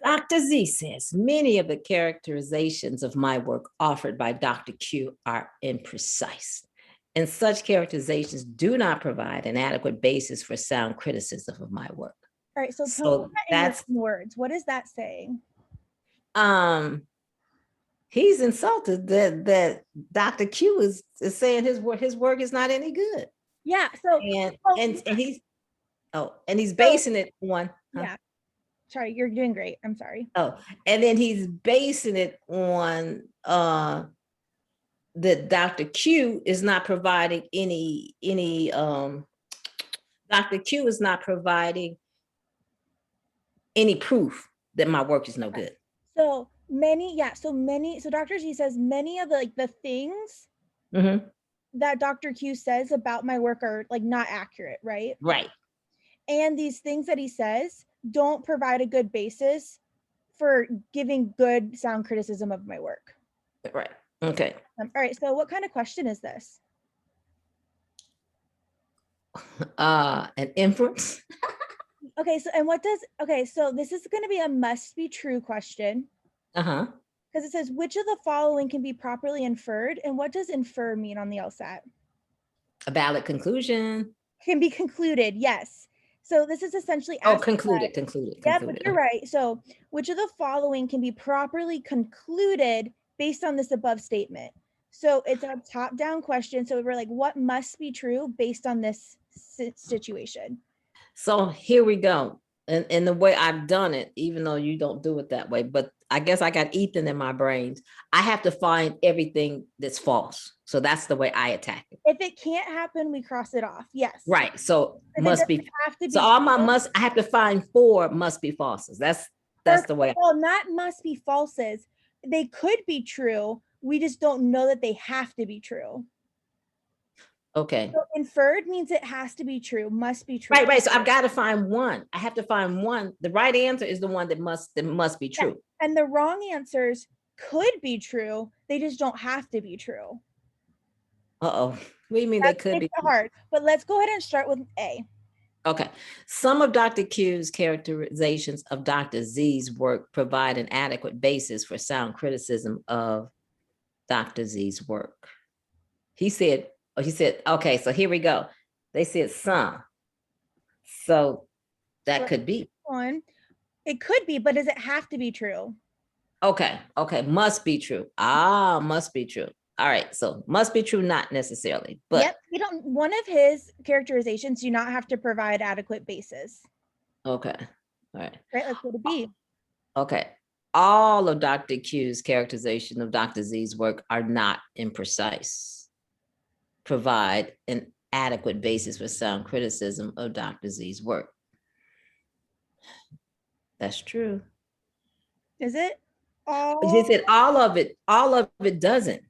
Dr. Z says, many of the characterizations of my work offered by Dr. Q are imprecise, and such characterizations do not provide an adequate basis for sound criticism of my work. All right, so tell me that in your words. What is that saying? He's insulted that Dr. Q is saying his work is not any good. Yeah. So and he's basing it on. Yeah. Sorry, you're doing great. I'm sorry. Oh, and then he's basing it on that Dr. Q is not providing any Dr. Q is not providing any proof that my work is no good. So Dr. Z says many of the things that Dr. Q says about my work are like not accurate, right? Right. And these things that he says don't provide a good basis for giving good sound criticism of my work. Right. Okay. All right. So what kind of question is this? An inference. Okay. So this is going to be a must be true question. Because it says, which of the following can be properly inferred? And what does infer mean on the LSAT? A valid conclusion. Can be concluded. Yes. So this is essentially concluded. Yeah, but you're right. So which of the following can be properly concluded based on this above statement? So it's a top-down question. So we're like, what must be true based on this situation? So here we go. And the way I've done it, even though you don't do it that way, but I guess I got Ethan in my brains. I have to find everything that's false. So that's the way I attack it. If it can't happen, we cross it off. Yes. Right. So must be. So all my must, I have to find 4 must be falses. That's the way. Well, not must be falses. They could be true. We just don't know that they have to be true. Okay. So inferred means it has to be true, must be true. Right. So I've got to find one. I have to find one. The right answer is the one that must be true. Yeah. And the wrong answers could be true. They just don't have to be true. What do you mean they could be hard? But let's go ahead and start with A. Okay. Some of Dr. Q's characterizations of Dr. Z's work provide an adequate basis for sound criticism of Dr. Z's work. He said, okay, so here we go. They said some. So that could be. It could be, but does it have to be true? Okay. Must be true. Must be true. All right. So must be true, not necessarily. But yep, one of his characterizations do not have to provide adequate basis. Okay. All right. Right, let's go to B. Okay. All of Dr. Q's characterization of Dr. Z's work are not imprecise. Provide an adequate basis for sound criticism of Dr. Z's work. That's true. Is it? He said all of it doesn't.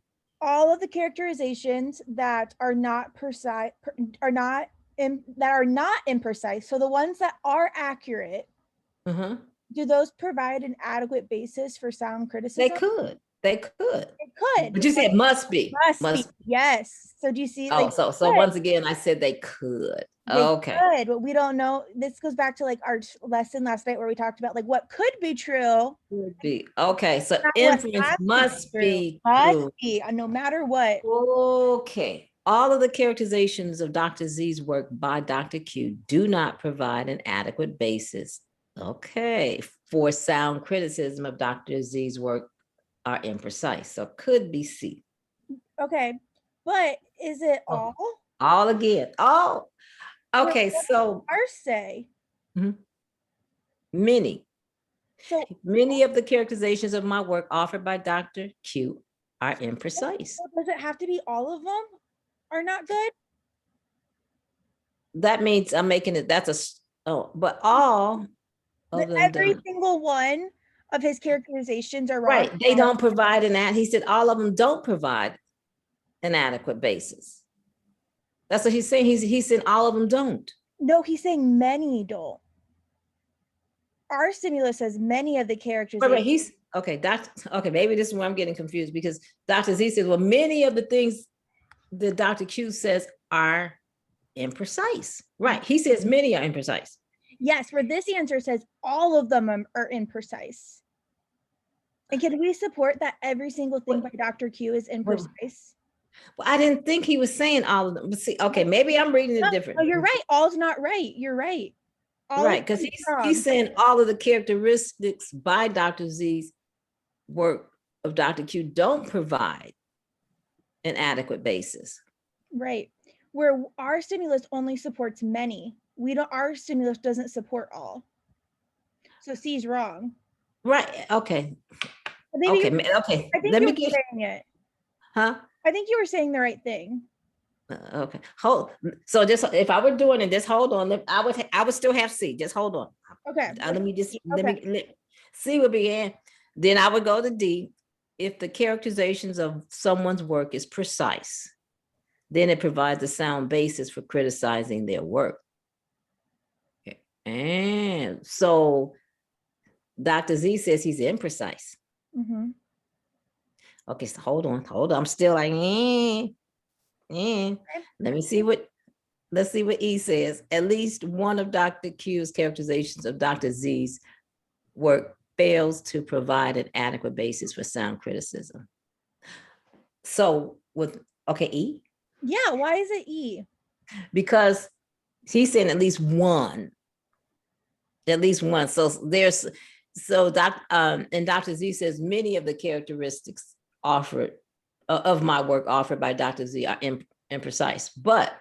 All of the characterizations that are not precise are not imprecise. So the ones that are accurate, do those provide an adequate basis for sound criticism? They could. It could. But you said must be. Must be. Yes. So do you see? So once again, I said they could. Okay. Could, but we don't know. This goes back to like our lesson last night where we talked about like what could be true. Could be. Okay. So inference must be true. Must be, no matter what. Okay. All of the characterizations of Dr. Z's work by Dr. Q do not provide an adequate basis. Okay. For sound criticism of Dr. Z's work are imprecise. So could be C. Okay. But is it all? All again. All. Okay. So our say. Many. So many of the characterizations of my work offered by Dr. Q are imprecise. So does it have to be all of them are not good? That means I'm making it, but all of them every single one of his characterizations are wrong. Right. They don't provide he said all of them don't provide an adequate basis. That's what he's saying. He's saying all of them don't. No, he's saying many don't. Our stimulus says many of the characters. Right, maybe this is where I'm getting confused because Dr. Z says, well, many of the things that Dr. Q says are imprecise. Right. He says many are imprecise. Yes, where this answer says all of them are imprecise. And can we support that every single thing by Dr. Q is imprecise? Well, I didn't think he was saying all of them. But see, okay, maybe I'm reading it different. Oh, you're right. All's not right. You're right. Right, because he's saying all of the characteristics by Dr. Z's work of Dr. Q don't provide an adequate basis. Right. Where our stimulus only supports many. Our stimulus doesn't support all. So C's wrong. Right. Okay. Okay. Let me get saying it. Huh? I think you were saying the right thing. Okay. So just if I were doing it, just hold on. I would still have C. Just hold on. Okay. Let me C would be in. Then I would go to D. If the characterizations of someone's work is precise, then it provides a sound basis for criticizing their work. And so Dr. Z says he's imprecise. Mm-hmm. Okay, so hold on. I'm still like, let's see what E says. At least one of Dr. Q's characterizations of Dr. Z's work fails to provide an adequate basis for sound criticism. So E? Yeah, why is it E? Because he's saying at least one. So there's and Dr. Z says many of the characteristics offered of my work offered by Dr. Z are imprecise, but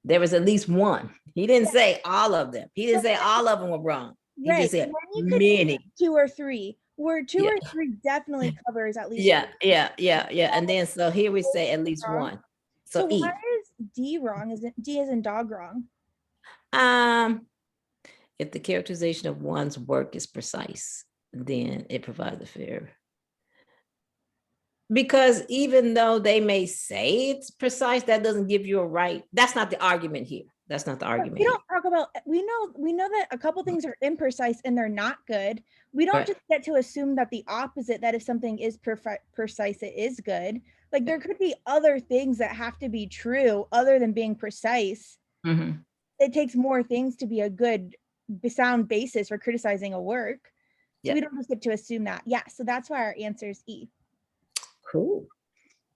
there was at least one. He didn't say all of them. He didn't say all of them were wrong. He just said many. 2 or 3. Where 2 or 3 definitely covers at least. Yeah. And then so here we say at least one. So why is D wrong? Is it D as in dog wrong? If the characterization of one's work is precise, then it provides a fair. Because even though they may say it's precise, that doesn't give you a right. That's not the argument here. That's not the argument. We don't talk about, we know that a couple things are imprecise and they're not good. We don't just get to assume that the opposite, that if something is precise, it is good. Like there could be other things that have to be true other than being precise. Mm-hmm. It takes more things to be a good sound basis for criticizing a work. So we don't just get to assume that. Yeah, so that's why our answer is E. Cool.